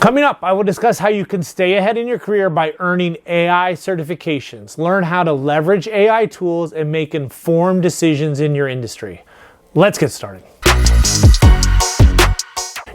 Coming up, I will discuss how you can stay ahead in your career by earning AI certifications. Learn how to leverage AI tools and make informed decisions in your industry. Let's get started.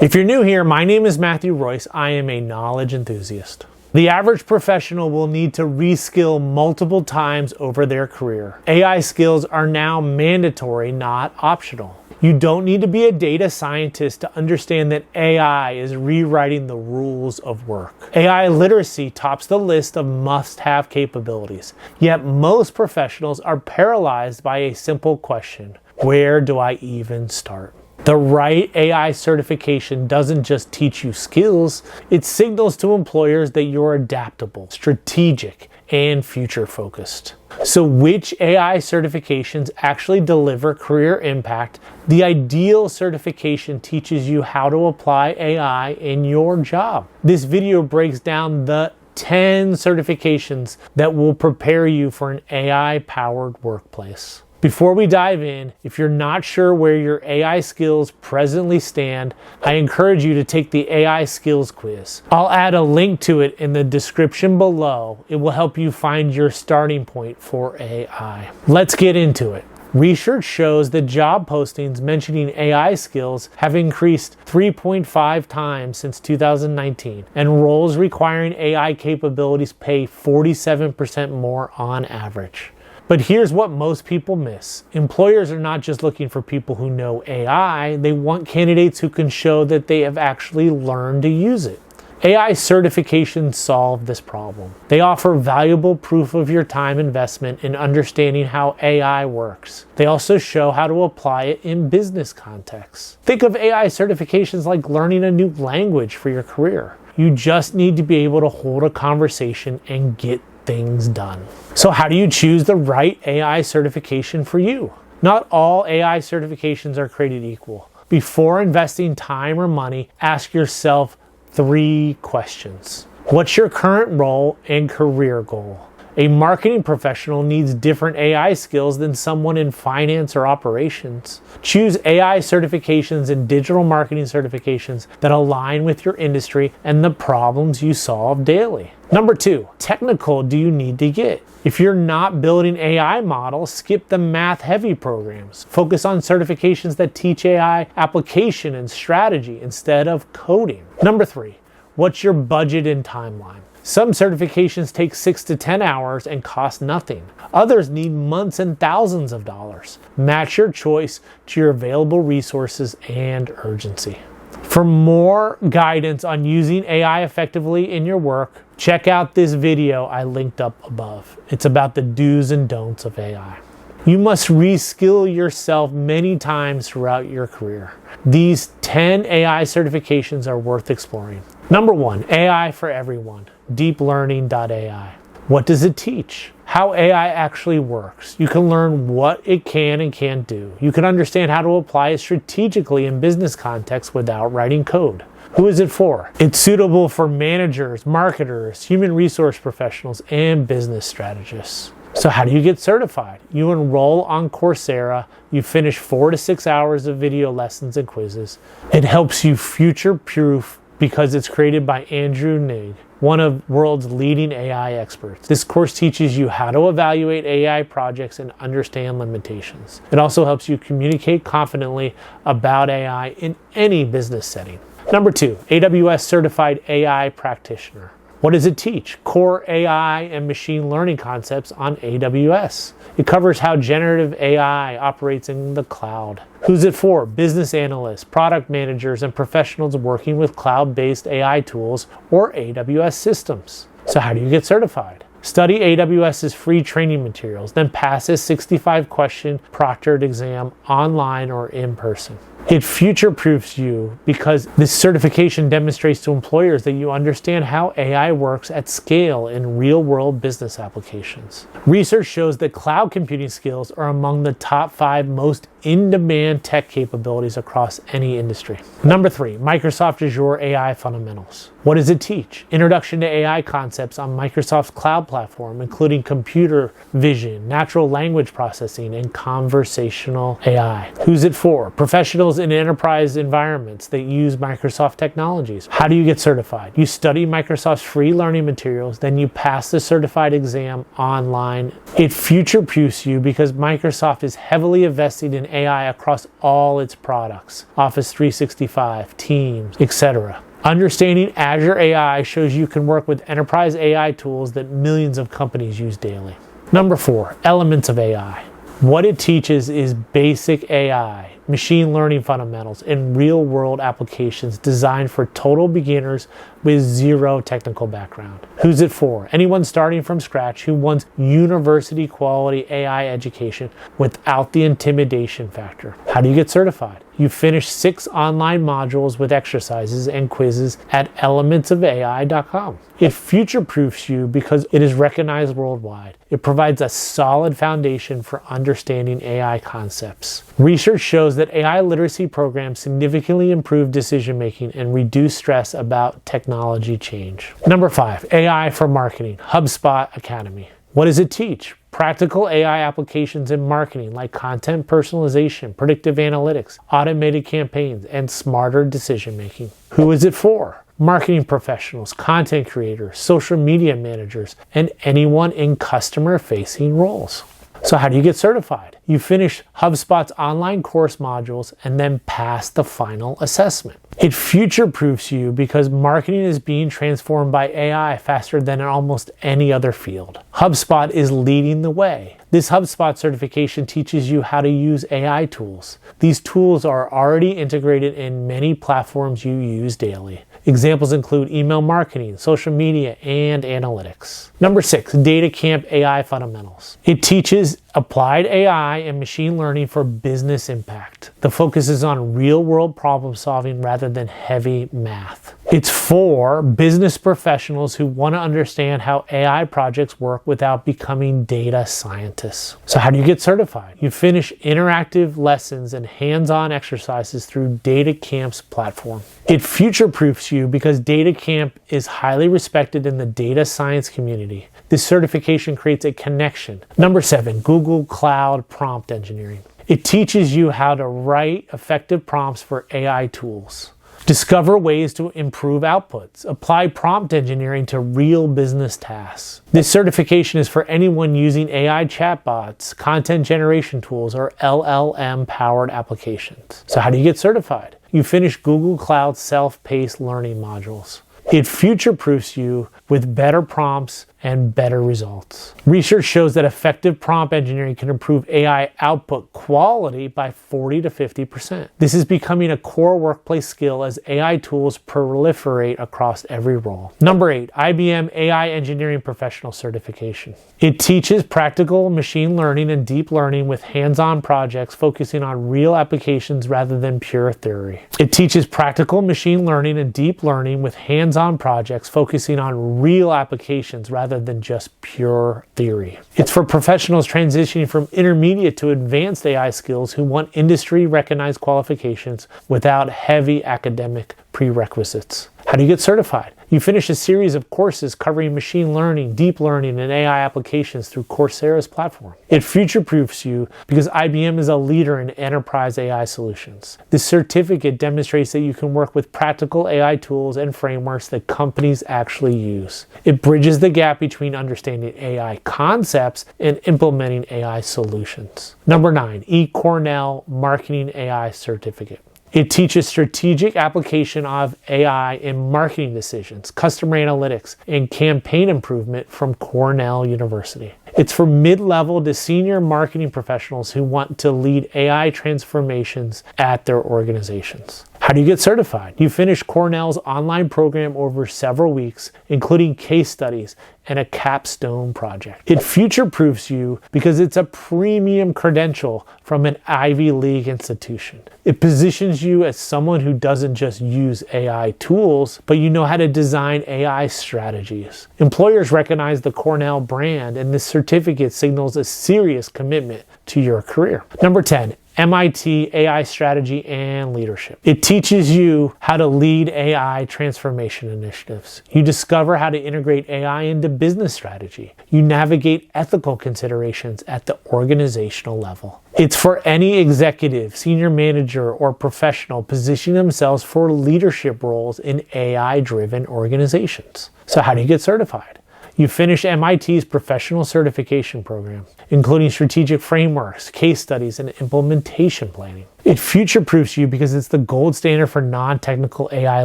If you're new here, my name is Matthew Royce. I am a knowledge enthusiast. The average professional will need to reskill multiple times over their career. AI skills are now mandatory, not optional. You don't need to be a data scientist to understand that AI is rewriting the rules of work. AI literacy tops the list of must-have capabilities. Yet most professionals are paralyzed by a simple question: where do I even start? The right AI certification doesn't just teach you skills, it signals to employers that you're adaptable, strategic, and future-focused. So which AI certifications actually deliver career impact? The ideal certification teaches you how to apply AI in your job. This video breaks down the 10 certifications that will prepare you for an AI-powered workplace. Before we dive in, if you're not sure where your AI skills presently stand, I encourage you to take the AI skills quiz. I'll add a link to it in the description below. It will help you find your starting point for AI. Let's get into it. Research shows that job postings mentioning AI skills have increased 3.5 times since 2019, and roles requiring AI capabilities pay 47% more on average. But here's what most people miss. Employers are not just looking for people who know AI, they want candidates who can show that they have actually learned to use it. AI certifications solve this problem. They offer valuable proof of your time investment in understanding how AI works. They also show how to apply it in business contexts. Think of AI certifications like learning a new language for your career. You just need to be able to hold a conversation and get things done. So how do you choose the right AI certification for you? Not all AI certifications are created equal. Before investing time or money, ask yourself 3 questions. What's your current role and career goal? A marketing professional needs different AI skills than someone in finance or operations. Choose AI certifications and digital marketing certifications that align with your industry and the problems you solve daily. Number 2, technical do you need to get? If you're not building AI models, skip the math-heavy programs. Focus on certifications that teach AI application and strategy instead of coding. Number 3, what's your budget and timeline? Some certifications take 6 to 10 hours and cost nothing. Others need months and thousands of dollars. Match your choice to your available resources and urgency. For more guidance on using AI effectively in your work, check out this video I linked up above. It's about the do's and don'ts of AI. You must reskill yourself many times throughout your career. These 10 AI certifications are worth exploring. Number 1, AI for everyone, DeepLearning.AI. What does it teach? How AI actually works. You can learn what it can and can't do. You can understand how to apply it strategically in business contexts without writing code. Who is it for? It's suitable for managers, marketers, human resource professionals, and business strategists. So how do you get certified? You enroll on Coursera, you finish 4 to 6 hours of video lessons and quizzes. It helps you future-proof because it's created by Andrew Ng, one of the world's leading AI experts. This course teaches you how to evaluate AI projects and understand limitations. It also helps you communicate confidently about AI in any business setting. Number 2, AWS Certified AI Practitioner. What does it teach? Core AI and machine learning concepts on AWS. It covers how generative AI operates in the cloud. Who's it for? Business analysts, product managers, and professionals working with cloud-based AI tools or AWS systems. So how do you get certified? Study AWS's free training materials, then pass a 65-question proctored exam online or in person. It future-proofs you because this certification demonstrates to employers that you understand how AI works at scale in real-world business applications. Research shows that cloud computing skills are among the top 5 most in-demand tech capabilities across any industry. Number 3, Microsoft Azure AI Fundamentals. What does it teach? Introduction to AI concepts on Microsoft's cloud platform, including computer vision, natural language processing, and conversational AI. Who's it for? Professionals in enterprise environments that use Microsoft technologies. How do you get certified? You study Microsoft's free learning materials, then you pass the certified exam online. It future-proofs you because Microsoft is heavily investing in AI across all its products, Office 365, Teams, etc. Understanding Azure AI shows you can work with enterprise AI tools that millions of companies use daily. Number 4, elements of AI. What it teaches is basic AI, machine learning fundamentals, and real-world applications designed for total beginners with zero technical background. Who's it for? Anyone starting from scratch who wants university-quality AI education without the intimidation factor. How do you get certified? You finish 6 online modules with exercises and quizzes at elementsofai.com. It future-proofs you because it is recognized worldwide. It provides a solid foundation for understanding AI concepts. Research shows that AI literacy programs significantly improve decision-making and reduce stress about technology change. Number 5, AI for marketing, HubSpot Academy. What does it teach? Practical AI applications in marketing like content personalization, predictive analytics, automated campaigns, and smarter decision making. Who is it for? Marketing professionals, content creators, social media managers, and anyone in customer-facing roles. So how do you get certified? You finish HubSpot's online course modules and then pass the final assessment. It future-proofs you because marketing is being transformed by AI faster than in almost any other field. HubSpot is leading the way. This HubSpot certification teaches you how to use AI tools. These tools are already integrated in many platforms you use daily. Examples include email marketing, social media, and analytics. Number 6, DataCamp AI Fundamentals. It teaches applied AI and machine learning for business impact. The focus is on real-world problem solving rather than heavy math. It's for business professionals who want to understand how AI projects work without becoming data scientists. So how do you get certified? You finish interactive lessons and hands-on exercises through DataCamp's platform. It future-proofs you because DataCamp is highly respected in the data science community. This certification creates a connection. Number 7, Google Cloud Prompt Engineering. It teaches you how to write effective prompts for AI tools. Discover ways to improve outputs. Apply prompt engineering to real business tasks. This certification is for anyone using AI chatbots, content generation tools, or LLM-powered applications. So how do you get certified? You finish Google Cloud self-paced learning modules. It future-proofs you with better prompts and better results. Research shows that effective prompt engineering can improve AI output quality by 40 to 50%. This is becoming a core workplace skill as AI tools proliferate across every role. Number 8, IBM AI Engineering Professional Certification. It teaches practical machine learning and deep learning with hands-on projects focusing on real applications rather than pure theory. It teaches practical machine learning and deep learning with hands-on projects focusing on real applications rather than just pure theory. It's for professionals transitioning from intermediate to advanced AI skills who want industry-recognized qualifications without heavy academic prerequisites. How do you get certified? You finish a series of courses covering machine learning, deep learning, and AI applications through Coursera's platform. It future-proofs you because IBM is a leader in enterprise AI solutions. This certificate demonstrates that you can work with practical AI tools and frameworks that companies actually use. It bridges the gap between understanding AI concepts and implementing AI solutions. Number 9, eCornell Marketing AI Certificate. It teaches strategic application of AI in marketing decisions, customer analytics, and campaign improvement from Cornell University. It's for mid-level to senior marketing professionals who want to lead AI transformations at their organizations. How do you get certified? You finish Cornell's online program over several weeks, including case studies and a capstone project. It future-proofs you because it's a premium credential from an Ivy League institution. It positions you as someone who doesn't just use AI tools, but you know how to design AI strategies. Employers recognize the Cornell brand, and this certificate signals a serious commitment to your career. Number 10, MIT AI Strategy and Leadership. It teaches you how to lead AI transformation initiatives. You discover how to integrate AI into business strategy. You navigate ethical considerations at the organizational level. It's for any executive, senior manager, or professional positioning themselves for leadership roles in AI-driven organizations. So how do you get certified? You finish MIT's professional certification program, including strategic frameworks, case studies, and implementation planning. It future-proofs you because it's the gold standard for non-technical AI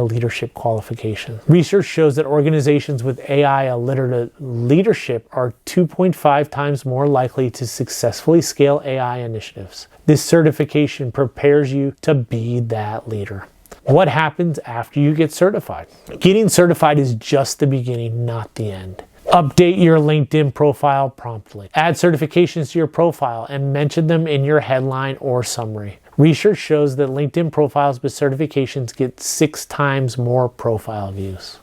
leadership qualifications. Research shows that organizations with AI-literate leadership are 2.5 times more likely to successfully scale AI initiatives. This certification prepares you to be that leader. What happens after you get certified? Getting certified is just the beginning, not the end. Update your LinkedIn profile promptly. Add certifications to your profile and mention them in your headline or summary. Research shows that LinkedIn profiles with certifications get 6 times more profile views.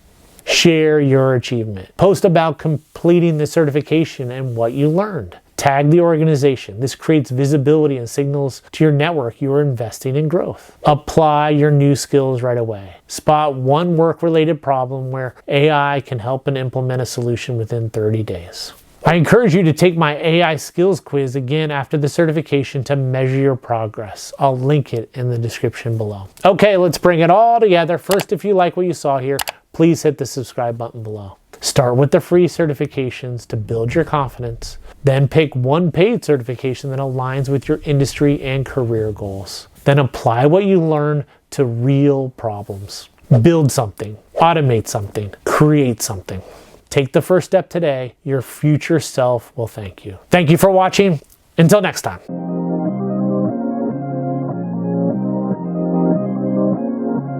Share your achievement. Post about completing the certification and what you learned. Tag the organization. This creates visibility and signals to your network you are investing in growth. Apply your new skills right away. Spot one work-related problem where AI can help and implement a solution within 30 days. I encourage you to take my AI skills quiz again after the certification to measure your progress. I'll link it in the description below. Okay, let's bring it all together. First, if you like what you saw here, please hit the subscribe button below. Start with the free certifications to build your confidence. Then pick one paid certification that aligns with your industry and career goals. Then apply what you learn to real problems. Build something, automate something, create something. Take the first step today. Your future self will thank you. Thank you for watching. Until next time.